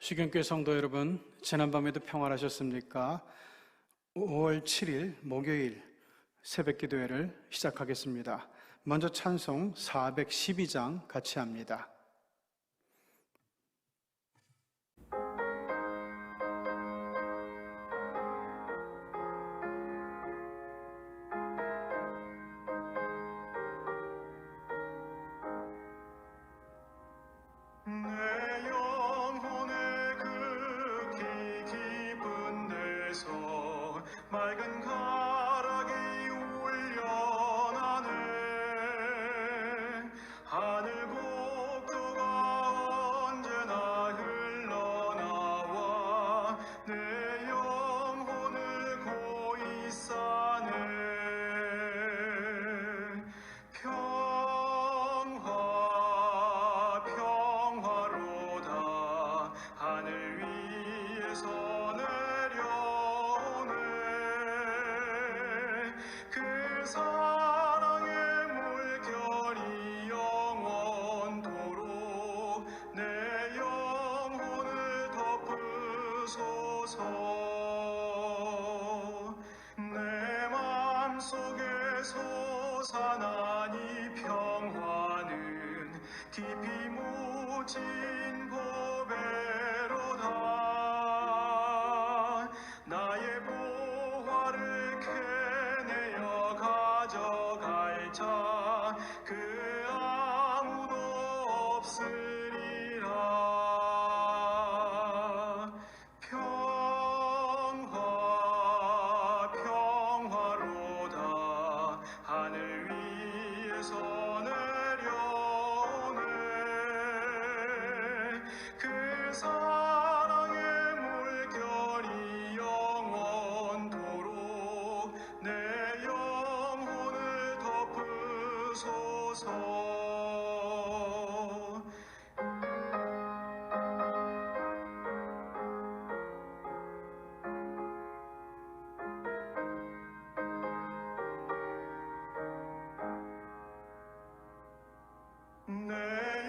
시경교회 성도 여러분, 지난밤에도 평안하셨습니까? 5월 7일 목요일 새벽 기도회를 시작하겠습니다. 먼저 찬송 412장 같이 합니다. 맑은 가락이 울려나네. 하늘 곡조가 언제나 흘러나와 내 영혼을 고이 싸네. 평화 평화로다. 하늘 위에서 그 사랑의 물결이 영원토록 내 영혼을 덮으소서. 내 맘속에 솟아난 이 평화는 깊이 묻힌 보배로다. 나의 보화를 캐내어 가져갈 자 그 아무도 없으리라. 평화 평화로다. 하늘 위에서 내려오네. 그 사랑의 물결이 영원토록 내 영혼을 덮으소서. 내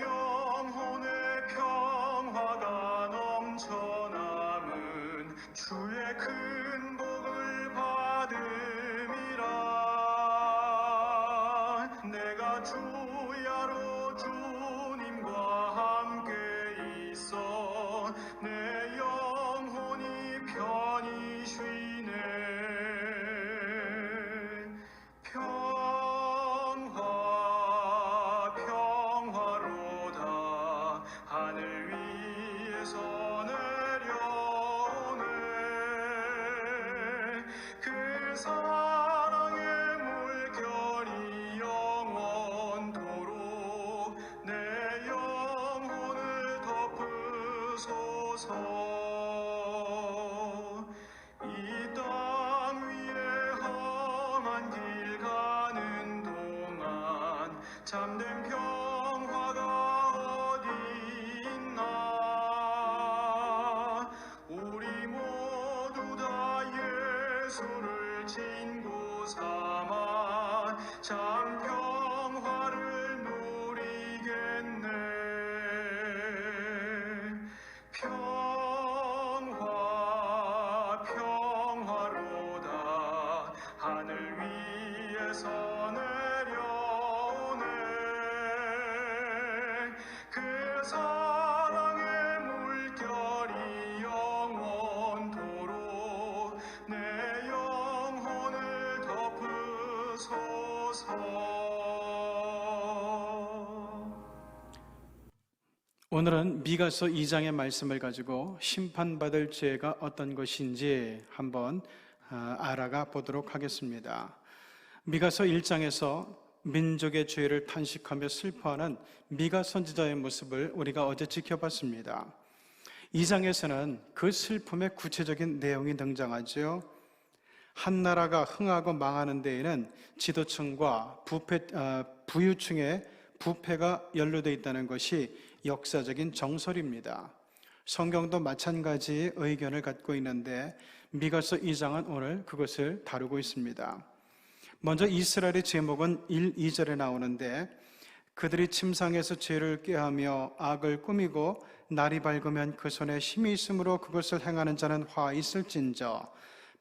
영혼의 평화가 넘쳐남은 주의 큰 복을 받음이라. 내가 주야로 주님과 함께 있어 내 영혼이 편히 쉬네. 평화 평화로다. 하늘 위에서 내려오네. 그 사랑의 물결이 영원토록 내 영혼을 덮으소서. 이 땅 위에 험한 길 가는 동안 참된 평화가 어디 있나. 우리 모두 다 예수를 친구 삼아 참 평화를 누리겠네. 평화 평화로다. 하늘 위에서 내려오네. 그 사랑의 물결이 영원토록 내 영혼을 덮으소서. 오늘은 미가서 2장의 말씀을 가지고 심판받을 죄가 어떤 것인지 한번 알아가 보도록 하겠습니다. 미가서 1장에서 민족의 죄를 탄식하며 슬퍼하는 미가 선지자의 모습을 우리가 어제 지켜봤습니다. 2장에서는 그 슬픔의 구체적인 내용이 등장하죠. 한 나라가 흥하고 망하는 데에는 지도층과 부유층의 부패가 연루되어 있다는 것이 역사적인 정설입니다. 성경도 마찬가지의 의견을 갖고 있는데 미가서 2장은 오늘 그것을 다루고 있습니다. 먼저 이스라엘의 제목은 1, 2절에 나오는데 그들이 침상에서 죄를 꾀하며 악을 꾸미고 날이 밝으면 그 손에 힘이 있으므로 그것을 행하는 자는 화 있을진저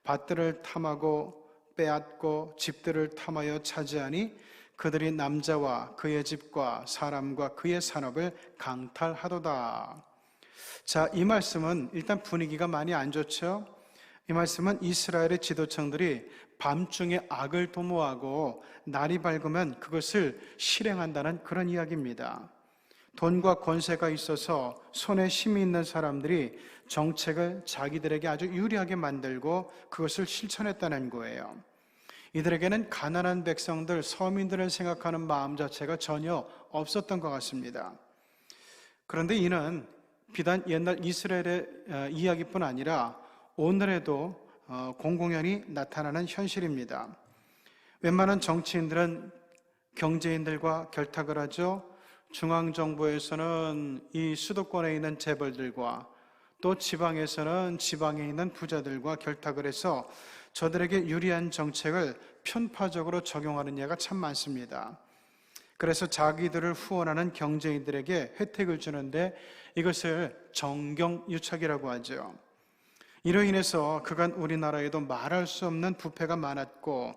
밭들을 탐하고 빼앗고 집들을 탐하여 차지하니 그들이 남자와 그의 집과 사람과 그의 산업을 강탈하도다. 자, 이 말씀은 일단 분위기가 많이 안 좋죠. 이 말씀은 이스라엘의 지도층들이 밤중에 악을 도모하고 날이 밝으면 그것을 실행한다는 그런 이야기입니다. 돈과 권세가 있어서 손에 힘이 있는 사람들이 정책을 자기들에게 아주 유리하게 만들고 그것을 실천했다는 거예요. 이들에게는 가난한 백성들, 서민들을 생각하는 마음 자체가 전혀 없었던 것 같습니다. 그런데 이는 비단 옛날 이스라엘의 이야기뿐 아니라 오늘에도 공공연히 나타나는 현실입니다. 웬만한 정치인들은 경제인들과 결탁을 하죠. 중앙정부에서는 이 수도권에 있는 재벌들과 또 지방에서는 지방에 있는 부자들과 결탁을 해서 저들에게 유리한 정책을 편파적으로 적용하는 예가 참 많습니다. 그래서 자기들을 후원하는 경제인들에게 혜택을 주는데 이것을 정경유착이라고 하죠. 이로 인해서 그간 우리나라에도 말할 수 없는 부패가 많았고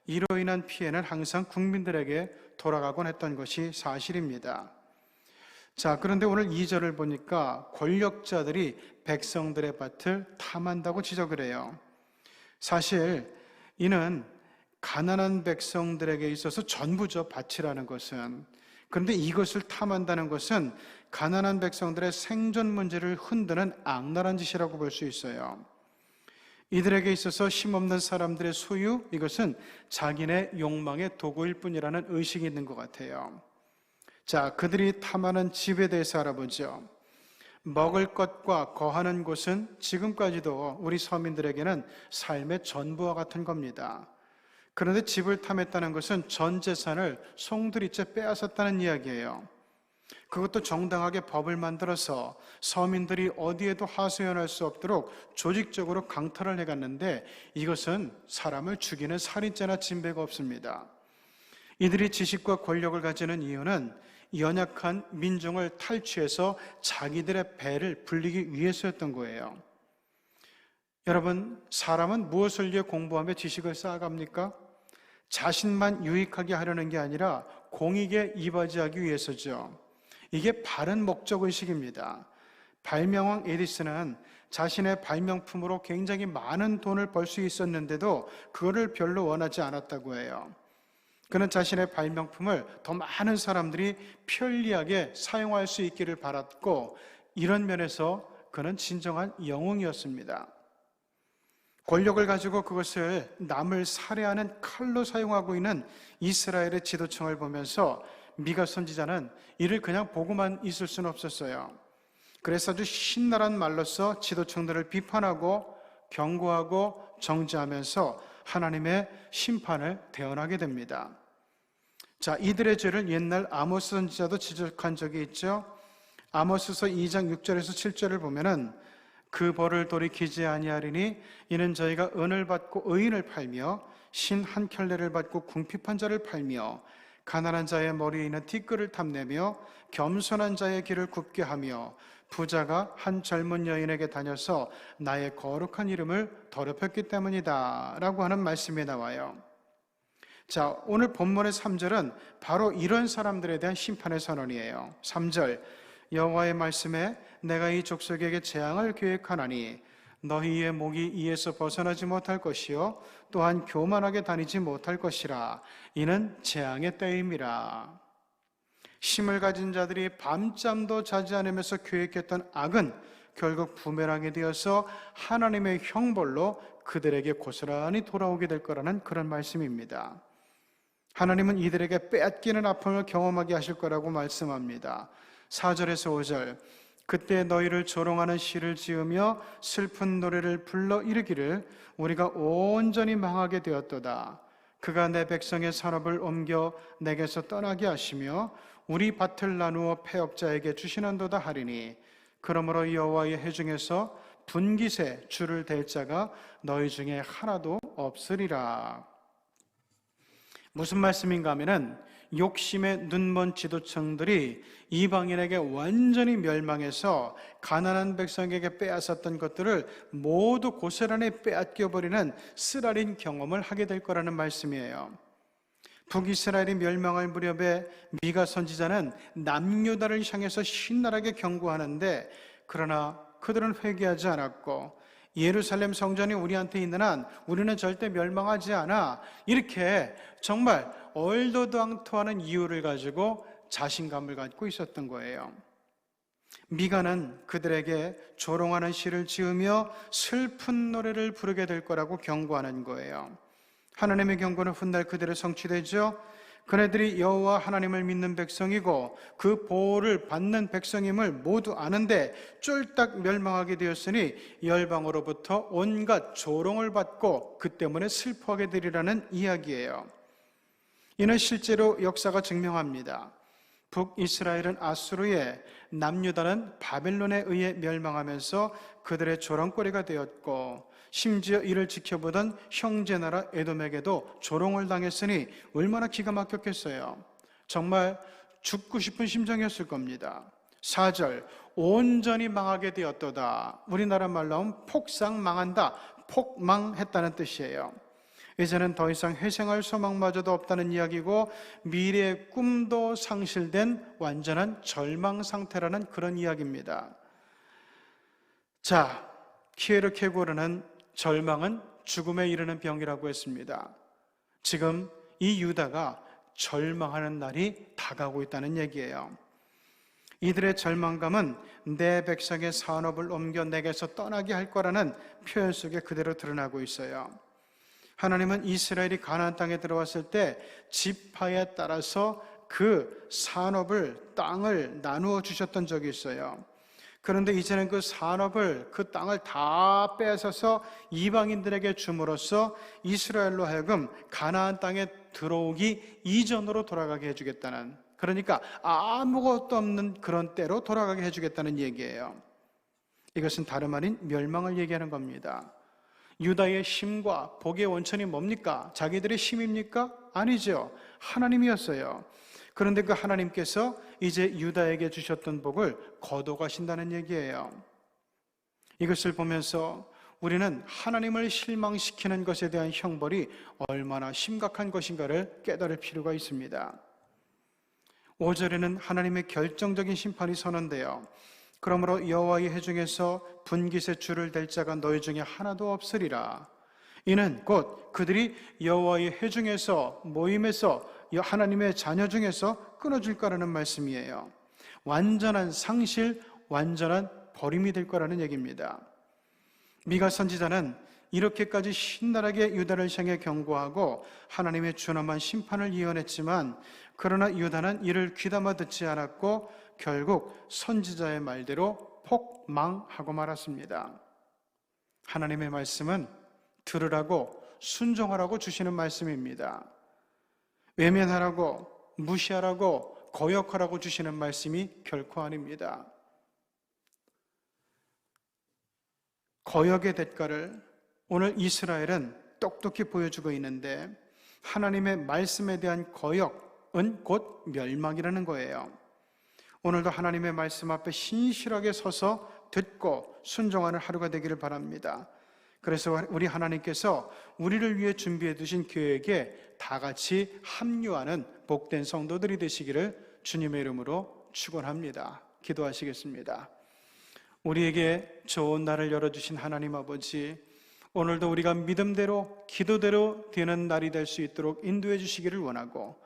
이로 인한 피해는 항상 국민들에게 돌아가곤 했던 것이 사실입니다. 자, 그런데 오늘 2절을 보니까 권력자들이 백성들의 밭을 탐한다고 지적을 해요. 사실 이는 가난한 백성들에게 있어서 전부죠, 밭이라는 것은. 그런데 이것을 탐한다는 것은 가난한 백성들의 생존 문제를 흔드는 악랄한 짓이라고 볼 수 있어요. 이들에게 있어서 힘없는 사람들의 소유, 이것은 자기네 욕망의 도구일 뿐이라는 의식이 있는 것 같아요. 자, 그들이 탐하는 집에 대해서 알아보죠. 먹을 것과 거하는 곳은 지금까지도 우리 서민들에게는 삶의 전부와 같은 겁니다. 그런데 집을 탐했다는 것은 전 재산을 송두리째 빼앗았다는 이야기예요. 그것도 정당하게 법을 만들어서 서민들이 어디에도 하소연할 수 없도록 조직적으로 강탈을 해갔는데 이것은 사람을 죽이는 살인죄나 진배가 없습니다. 이들이 지식과 권력을 가지는 이유는 연약한 민중을 탈취해서 자기들의 배를 불리기 위해서였던 거예요. 여러분, 사람은 무엇을 위해 공부하며 지식을 쌓아갑니까? 자신만 유익하게 하려는 게 아니라 공익에 이바지하기 위해서죠. 이게 바른 목적의식입니다. 발명왕 에디슨은 자신의 발명품으로 굉장히 많은 돈을 벌 수 있었는데도 그거를 별로 원하지 않았다고 해요. 그는 자신의 발명품을 더 많은 사람들이 편리하게 사용할 수 있기를 바랐고 이런 면에서 그는 진정한 영웅이었습니다. 권력을 가지고 그것을 남을 살해하는 칼로 사용하고 있는 이스라엘의 지도층을 보면서 미가 선지자는 이를 그냥 보고만 있을 수는 없었어요. 그래서 아주 신랄한 말로써 지도층들을 비판하고 경고하고 정죄하면서 하나님의 심판을 대언하게 됩니다. 자, 이들의 죄를 옛날 아모스 선지자도 지적한 적이 있죠. 아모스서 2장 6절에서 7절을 보면은 그 벌을 돌이키지 아니하리니 이는 저희가 은을 받고 의인을 팔며 신 한 켤레를 받고 궁핍한 자를 팔며 가난한 자의 머리에 있는 티끌을 탐내며 겸손한 자의 길을 굽게 하며 부자가 한 젊은 여인에게 다녀서 나의 거룩한 이름을 더럽혔기 때문이다 라고 하는 말씀이 나와요. 자, 오늘 본문의 3절은 바로 이런 사람들에 대한 심판의 선언이에요. 3절, 여호와의 말씀에 내가 이 족속에게 재앙을 계획하나니 너희의 목이 이에서 벗어나지 못할 것이요 또한 교만하게 다니지 못할 것이라. 이는 재앙의 때임이라. 힘을 가진 자들이 밤잠도 자지 않으면서 계획했던 악은 결국 부메랑이 되어서 하나님의 형벌로 그들에게 고스란히 돌아오게 될 거라는 그런 말씀입니다. 하나님은 이들에게 빼앗기는 아픔을 경험하게 하실 거라고 말씀합니다. 4절에서 5절, 그때 너희를 조롱하는 시를 지으며 슬픈 노래를 불러 이르기를 우리가 온전히 망하게 되었도다. 그가 내 백성의 산업을 옮겨 내게서 떠나게 하시며 우리 밭을 나누어 패업자에게 주시는도다 하리니 그러므로 여호와의 회중에서 분깃에 줄을 댈 자가 너희 중에 하나도 없으리라. 무슨 말씀인가 하면은 욕심의 눈먼 지도층들이 이방인에게 완전히 멸망해서 가난한 백성에게 빼앗았던 것들을 모두 고스란히 빼앗겨버리는 쓰라린 경험을 하게 될 거라는 말씀이에요. 북이스라엘이 멸망할 무렵에 미가 선지자는 남유다를 향해서 신랄하게 경고하는데, 그러나 그들은 회개하지 않았고 예루살렘 성전이 우리한테 있는 한 우리는 절대 멸망하지 않아, 이렇게 정말 얼도당토하는 이유를 가지고 자신감을 갖고 있었던 거예요. 미가는 그들에게 조롱하는 시를 지으며 슬픈 노래를 부르게 될 거라고 경고하는 거예요. 하나님의 경고는 훗날 그대로 성취되죠. 그네들이 여호와 하나님을 믿는 백성이고 그 보호를 받는 백성임을 모두 아는데 쫄딱 멸망하게 되었으니 열방으로부터 온갖 조롱을 받고 그 때문에 슬퍼하게 되리라는 이야기예요. 이는 실제로 역사가 증명합니다. 북이스라엘은 아수르에, 남유다는 바벨론에 의해 멸망하면서 그들의 조롱거리가 되었고, 심지어 이를 지켜보던 형제나라 에돔에게도 조롱을 당했으니 얼마나 기가 막혔겠어요. 정말 죽고 싶은 심정이었을 겁니다. 4절, 온전히 망하게 되었도다. 우리나라 말로 하면 폭삭 망한다, 폭망했다는 뜻이에요. 이제는 더 이상 회생할 소망마저도 없다는 이야기고 미래의 꿈도 상실된 완전한 절망 상태라는 그런 이야기입니다. 자, 키에르케고르는 절망은 죽음에 이르는 병이라고 했습니다. 지금 이 유다가 절망하는 날이 다가오고 있다는 얘기예요. 이들의 절망감은 내 백성의 산업을 옮겨 내게서 떠나게 할 거라는 표현 속에 그대로 드러나고 있어요. 하나님은 이스라엘이 가나안 땅에 들어왔을 때 지파에 따라서 그 산업을, 땅을 나누어 주셨던 적이 있어요. 그런데 이제는 그 산업을, 그 땅을 다 뺏어서 이방인들에게 줌으로써 이스라엘로 하여금 가나안 땅에 들어오기 이전으로 돌아가게 해주겠다는, 그러니까 아무것도 없는 그런 때로 돌아가게 해주겠다는 얘기예요. 이것은 다름 아닌 멸망을 얘기하는 겁니다. 유다의 힘과 복의 원천이 뭡니까? 자기들의 힘입니까? 아니죠. 하나님이었어요. 그런데 그 하나님께서 이제 유다에게 주셨던 복을 거둬가신다는 얘기예요. 이것을 보면서 우리는 하나님을 실망시키는 것에 대한 형벌이 얼마나 심각한 것인가를 깨달을 필요가 있습니다. 5절에는 하나님의 결정적인 심판이 선언돼요. 그러므로 여호와의 회중에서 분깃의 줄을 댈 자가 너희 중에 하나도 없으리라. 이는 곧 그들이 여호와의 회중에서, 모임에서, 하나님의 자녀 중에서 끊어질 거라는 말씀이에요. 완전한 상실, 완전한 버림이 될 거라는 얘기입니다. 미가 선지자는 이렇게까지 신랄하게 유다를 향해 경고하고 하나님의 준엄한 심판을 예언했지만, 그러나 유다는 이를 귀담아 듣지 않았고 결국 선지자의 말대로 폭망하고 말았습니다. 하나님의 말씀은 들으라고, 순종하라고 주시는 말씀입니다. 외면하라고, 무시하라고, 거역하라고 주시는 말씀이 결코 아닙니다. 거역의 대가를 오늘 이스라엘은 똑똑히 보여주고 있는데, 하나님의 말씀에 대한 거역은 곧 멸망이라는 거예요. 오늘도 하나님의 말씀 앞에 신실하게 서서 듣고 순종하는 하루가 되기를 바랍니다. 그래서 우리 하나님께서 우리를 위해 준비해 두신 계획에 다 같이 합류하는 복된 성도들이 되시기를 주님의 이름으로 축원합니다. 기도하시겠습니다. 우리에게 좋은 날을 열어주신 하나님 아버지, 오늘도 우리가 믿음대로, 기도대로 되는 날이 될 수 있도록 인도해 주시기를 원하고,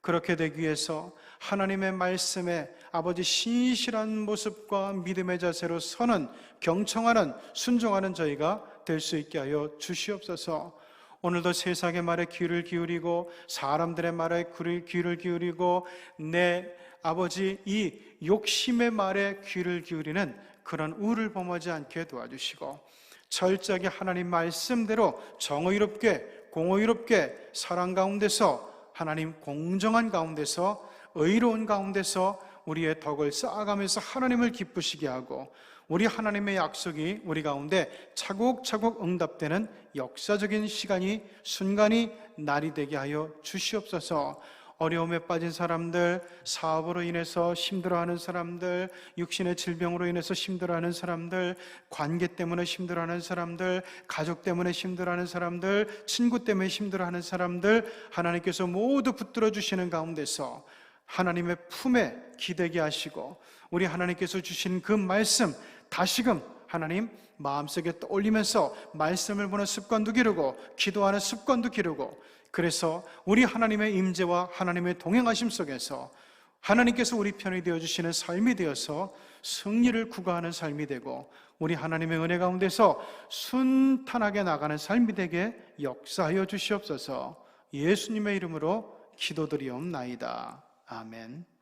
그렇게 되기 위해서 하나님의 말씀에 아버지 신실한 모습과 믿음의 자세로 서는, 경청하는, 순종하는 저희가 될 수 있게 하여 주시옵소서. 오늘도 세상의 말에 귀를 기울이고 사람들의 말에 귀를 기울이고 내 아버지 이 욕심의 말에 귀를 기울이는 그런 우를 범하지 않게 도와주시고, 철저하게 하나님 말씀대로 정의롭게, 공의롭게 사랑 가운데서, 하나님 공정한 가운데서, 의로운 가운데서 우리의 덕을 쌓아가면서 하나님을 기쁘시게 하고, 우리 하나님의 약속이 우리 가운데 차곡차곡 응답되는 역사적인 시간이, 순간이, 날이 되게 하여 주시옵소서. 어려움에 빠진 사람들, 사업으로 인해서 힘들어하는 사람들, 육신의 질병으로 인해서 힘들어하는 사람들, 관계 때문에 힘들어하는 사람들, 가족 때문에 힘들어하는 사람들, 친구 때문에 힘들어하는 사람들, 하나님께서 모두 붙들어 주시는 가운데서 하나님의 품에 기대게 하시고, 우리 하나님께서 주신 그 말씀 다시금 하나님 마음속에 떠올리면서 말씀을 보는 습관도 기르고 기도하는 습관도 기르고, 그래서 우리 하나님의 임재와 하나님의 동행하심 속에서 하나님께서 우리 편이 되어주시는 삶이 되어서 승리를 구가하는 삶이 되고, 우리 하나님의 은혜 가운데서 순탄하게 나가는 삶이 되게 역사하여 주시옵소서. 예수님의 이름으로 기도드리옵나이다. 아멘.